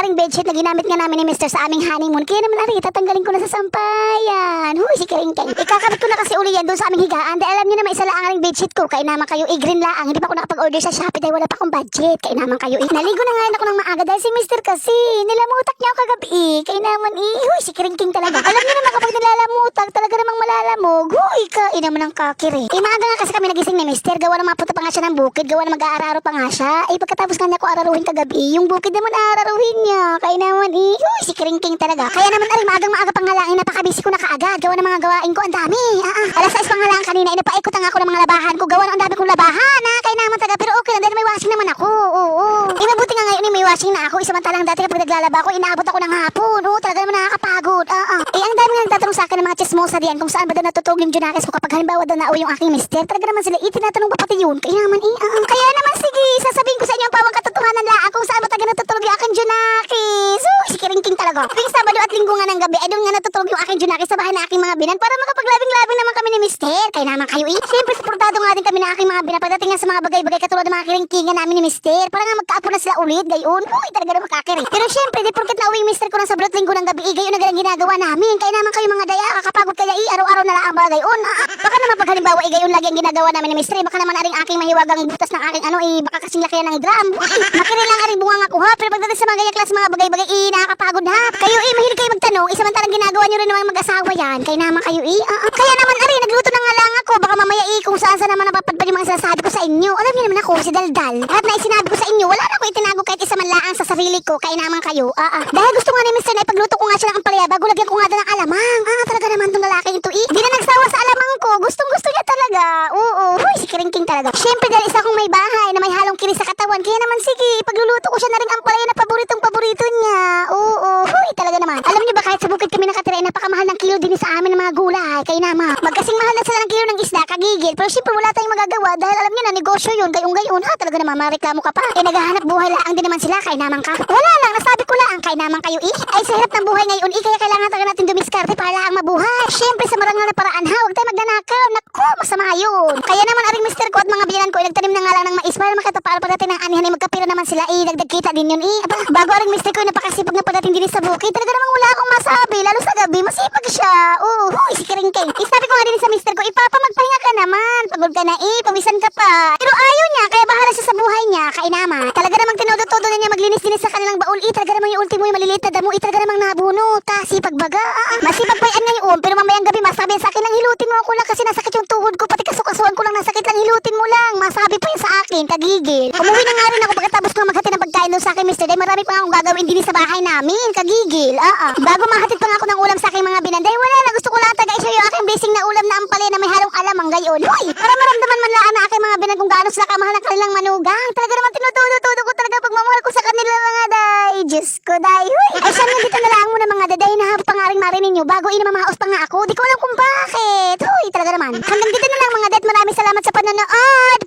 aring bedsheet na ginamit nga namin ni Mr. sa aming honeymoon. Kaya naman ari, tatanggalin ko na sa sampayan. Huy, si Keringkeng. Ikakabit ko na kasi uli yan doon sa aming higaan. Dahil alam niyo naman, isa lang ang aring bedsheet ko. Kaya naman kayo, green laang. Hindi pa ako nakapag-order sa Shopee dahil wala pa akong budget. Kaya naman kayo, naligo na nga ako ng maaga dahil si Mr. kasi nilamutak niya ako kagabi. Kaya naman, huy, si Keringkeng talaga. Alam niyo naman kapag nilalamutak, talaga namang malalamog. Huy, naman ang kakiri. Maaga nga kasi kami nagising ni Mr. Gawa na mapunta pa nga siya ng bukid. Gawa na mag-aararo pa nga siya. Pagkatapos kanya ko araruhin kagabi, yung bukid naman aararuhin niya. Kaya naman, huy, si Keringkeng talaga. Kaya naman, maaga pang halangin, napakabisi ko na kaagad. Gawa ng mga gawain ko, ang dami. Alas 6 pang halang kanina, inapaikot nga ako ng mga labahan ko. Gawa na ang dami kong labahan, Kaya naman taga, pero okay lang dahil may washing naman ako. Oo. Mabuti nga ngayon, may washing na ako. Samantalang dati kapag naglalaba ako, inaabot ako ng hapon. Talaga naman nakakapagod. Ang dami nga nagtatanong sa akin ng mga chismosa diyan kung saan ba daw natutulog yung Junakis ko kapag halimbawa daw nauwi yung aking mister. Talaga naman sila, tinatanong pa pati yun. Kaya naman, Kaya naman, sige, sasabihin ko sa inyo ang pawang katotohanan lang kung saan ba talaga natutulog yung aking Junakis. Si Keringkeng talaga. Tuwing Sabado at Linggo nga ng gabi, ay doon nga natutulog yung aking Junakis sa bahay na aking mga binan para makapaglabing-labing naman kami ni mister. Kaya naman kayo, siyempre suportado nga din kami na aking mga binan pagdating nga sa mga bagay-bagay katulad ng mga Keringkengan namin ni mister. Para nga magkaapo na sila ulit, gayon. Talaga naman kakiri. Pero siyempre, di porket na uwi yung mister ko ng Sabado at Linggo ng gabi, gayon na galang ginagawa namin. Kaya naman kayo mga daya, kakapagod kaya araw-araw na lang ang bagay on. Baka naman pag halimbawa gayon lagi ang ginagawa namin ni mister, baka naman aring aking mahiwagang butas ng aking baka kasing laki ng drum. Makiri lang aring bunga nga ko ha, pero pagdating sa mga ganyang klase mga bagay-bagay, nakakapagod ha. Kayo mahilig kayo magtanong, samantalang ginagawa nyo rin naman mag-asawa yan. Kaya naman kayo kaya naman aring nagluto na nga lang ako, baka mamaya kung saan naman napapadpad yung mga sinasabi ko sa inyo. Alam niyo naman ako, si Daldal. Lahat na isinabi ko sa inyo, wala na ako itinago kahit isa man laang sa sarili ko. Kaya naman kayo, dahil gusto nga ni mister na ipagluto ko nga siya ng ampalaya bago lagyan ko nga doon ng alamang. Talaga naman tong lalaki ito Di na nagsawa sa alamang ko. Gustong-gusto niya talaga. Oo. Huy, si Keringkeng talaga. Siyempre dahil isa kong may bahay na may halong kinis sa katawan. Kaya naman sige, ipagluluto ko siya na rin ampalaya na paboritong-paborito niya. Oo. Huy, talaga naman. Alam niyo ba kahit sa bukid kami nakatira, napakamahal ng kilo din sa amin ng mga gulay. Kaya naman, magkasing mahal na sila ng kilo ng isda, kagigil. Pero siyempre wala tayong magagawa dahil alam niyo na negosyo yun. Gayon-gayon talaga naman mareklamo ka pa. Naghahanap buhay lang din naman sila. Kaya naman ka. Wala lang, nasabi ko lang. Kaya naman kayo ay sa hirap ng buhay ngayon kaya kailangan talaga natin dumiskarte para lang mabuhay. Siyempre sa marangal na paraan huwag tayo magnanakaw. Naku, masama yun. Kaya naman aring mister ko at mga biyanan ko nagtanim na nga lang ng mais para makatapal pagdating ng anihan magkapira naman sila dagdag kita din yun bago aring mister ko napakasipag na pagdating din sa bukid. Talaga namang wala akong masabi lalo sa gabi masipag siya. Huy, si Keringkeng. Sabi ko nga din sa mister ko magpahinga ka naman. Pagod ka na pawisan ka pa. Pero ayaw niya kaya bahala siya sa buhay niya. Kaya naman talaga namang tinodo-todo na niya maglinis-linis sa kanilang baul. Talaga namang yung ultimo yung maliliit na damo. Talaga namang nabunot. Sipag baga. Masipag pa yan ngayon. Pero mamayang gabi masabi sa akin lang hilutin mo ako lang kasi nasakit yung tuhod ko. Pati kasukasuan ko lang nasakit lang hilutin mo lang. Masabi pa yun sa akin. Kagigil. Umuwi na nga rin ako pagkatapos ko maghati ng pagkain doon sa akin mister. Dahil marami pa nga akong gagawin din sa bahay namin. Kagigil. Bago mahatid pa nga ako ng ulam sa aking mga binan. Dahil wala na gusto ko lang tagay siya yung aking blessing na ulam na ampalaya na may halong alamang gayon. Hoy! Para maramdaman man lang na aking mga binan kung gaano sila kamahal ng kanilang manugang. Talaga naman tinutudo-tudo ko talaga pagmamahal ko sa kanila mga day. Diyos ko day. Hoy! Ay siya nga dito na lang muna mga daday na pangaring marinig nyo bago inamamaos pa nga ako. Di ko alam kung bakit. Hoy! Talaga naman. Hanggang dito na lang mga dad. Maraming salamat sa panonood.